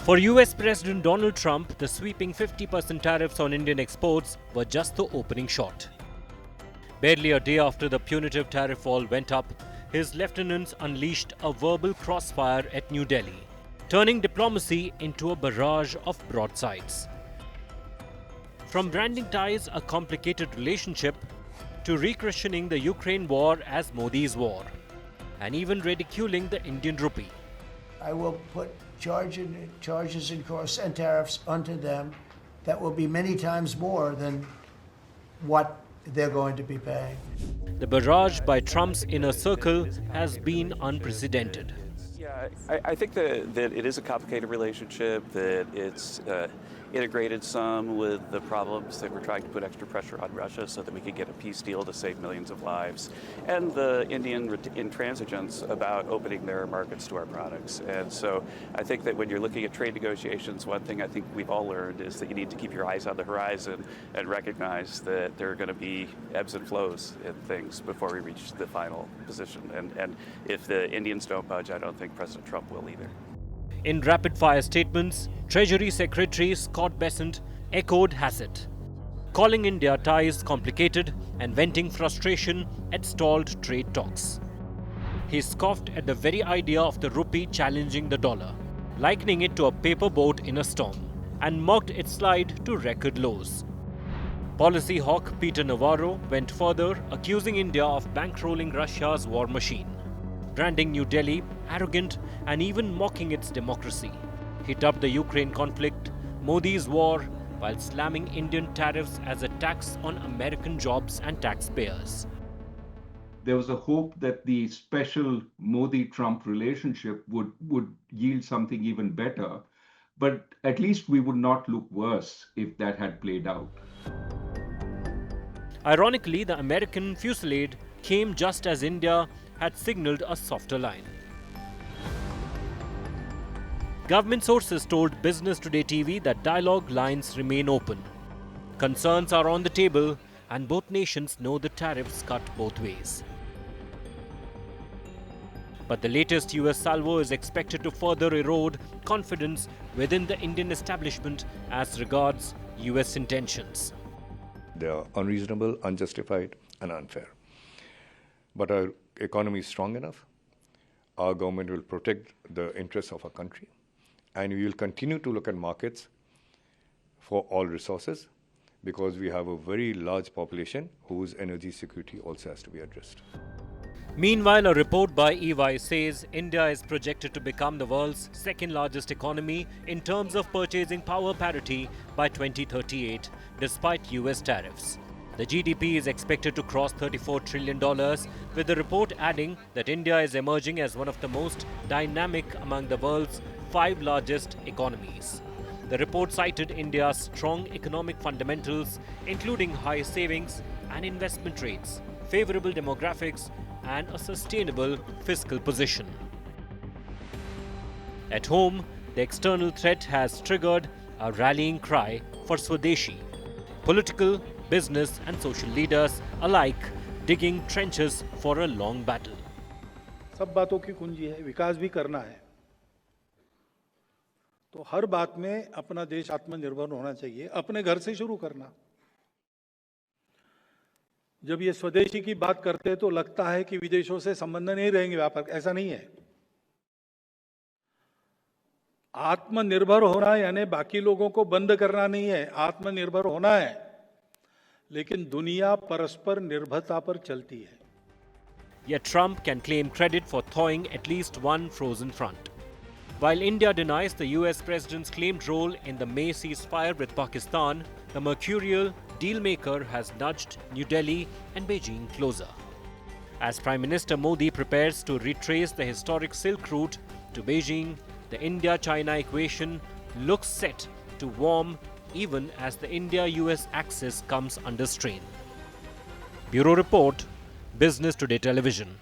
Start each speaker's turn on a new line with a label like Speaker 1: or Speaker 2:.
Speaker 1: For US President Donald Trump, the sweeping 50% tariffs on Indian exports were just the opening shot. Barely a day after the punitive tariff wall went up, his lieutenants unleashed a verbal crossfire at New Delhi, turning diplomacy into a barrage of broadsides. From branding ties a complicated relationship to re-christening the Ukraine war as Modi's war, and even ridiculing the Indian rupee.
Speaker 2: I will put charges and costs and tariffs onto them that will be many times more than what they're going to be paying.
Speaker 1: The barrage by Trump's inner circle has been unprecedented.
Speaker 3: Yeah, I think that it is a complicated relationship, that it's integrated some with the problems that we're trying to put extra pressure on Russia so that we can get a peace deal to save millions of lives, and the Indian intransigence about opening their markets to our products. And so I think that when you're looking at trade negotiations, one thing I think we've all learned is that you need to keep your eyes on the horizon and recognize that there are going to be ebbs and flows in things before we reach the final position. And if the Indians don't budge, I don't think President Trump will either.
Speaker 1: In rapid-fire statements, Treasury Secretary Scott Besant echoed Hassett, calling India ties complicated and venting frustration at stalled trade talks. He scoffed at the very idea of the rupee challenging the dollar, likening it to a paper boat in a storm, and mocked its slide to record lows. Policy hawk Peter Navarro went further, accusing India of bankrolling Russia's war machine, branding New Delhi arrogant and even mocking its democracy. He dubbed the Ukraine conflict Modi's war while slamming Indian tariffs as a tax on American jobs and taxpayers.
Speaker 4: There was a hope that the special Modi-Trump relationship would yield something even better, but at least we would not look worse if that had played out.
Speaker 1: Ironically, the American fusillade came just as India had signaled a softer line. Government sources told Business Today TV that dialogue lines remain open. Concerns are on the table, and both nations know the tariffs cut both ways. But the latest US salvo is expected to further erode confidence within the Indian establishment as regards US intentions.
Speaker 5: They are unreasonable, unjustified, and unfair. But our economy is strong enough. Our government will protect the interests of our country. And we will continue to look at markets for all resources because we have a very large population whose energy security also has to be addressed.
Speaker 1: Meanwhile, a report by EY says India is projected to become the world's second largest economy in terms of purchasing power parity by 2038, despite US tariffs. The GDP is expected to cross $34 trillion, with the report adding that India is emerging as one of the most dynamic among the world's 5 largest economies. The report cited India's strong economic fundamentals, including high savings and investment rates, favorable demographics, and a sustainable fiscal position. At home, the external threat has triggered a rallying cry for Swadeshi. Political, business and social leaders alike digging trenches for a long battle.
Speaker 6: सब बातों की कुंजी है, विकास भी करना है, तो हर बात में अपना देश आत्मनिर्भर होना चाहिए, अपने घर से शुरू करना। जब ये स्वदेशी की बात करते हैं तो लगता है कि विदेशों से संबंध नहीं रहेंगे व्यापार, ऐसा नहीं है। आत्मनिर्भर होना यानी बाकी लोगों को बंद करना नहीं है, आत्मनिर्भर होना है, लेकिन दुनिया परस्पर निर्भरता पर चलती है।
Speaker 1: Yet Trump can claim credit for thawing at least one frozen front. While India denies the US president's claimed role in the May ceasefire with Pakistan, the mercurial deal-maker has nudged New Delhi and Beijing closer. As Prime Minister Modi prepares to retrace the historic Silk Route to Beijing, the India-China equation looks set to warm even as the India-US axis comes under strain. Bureau Report, Business Today Television.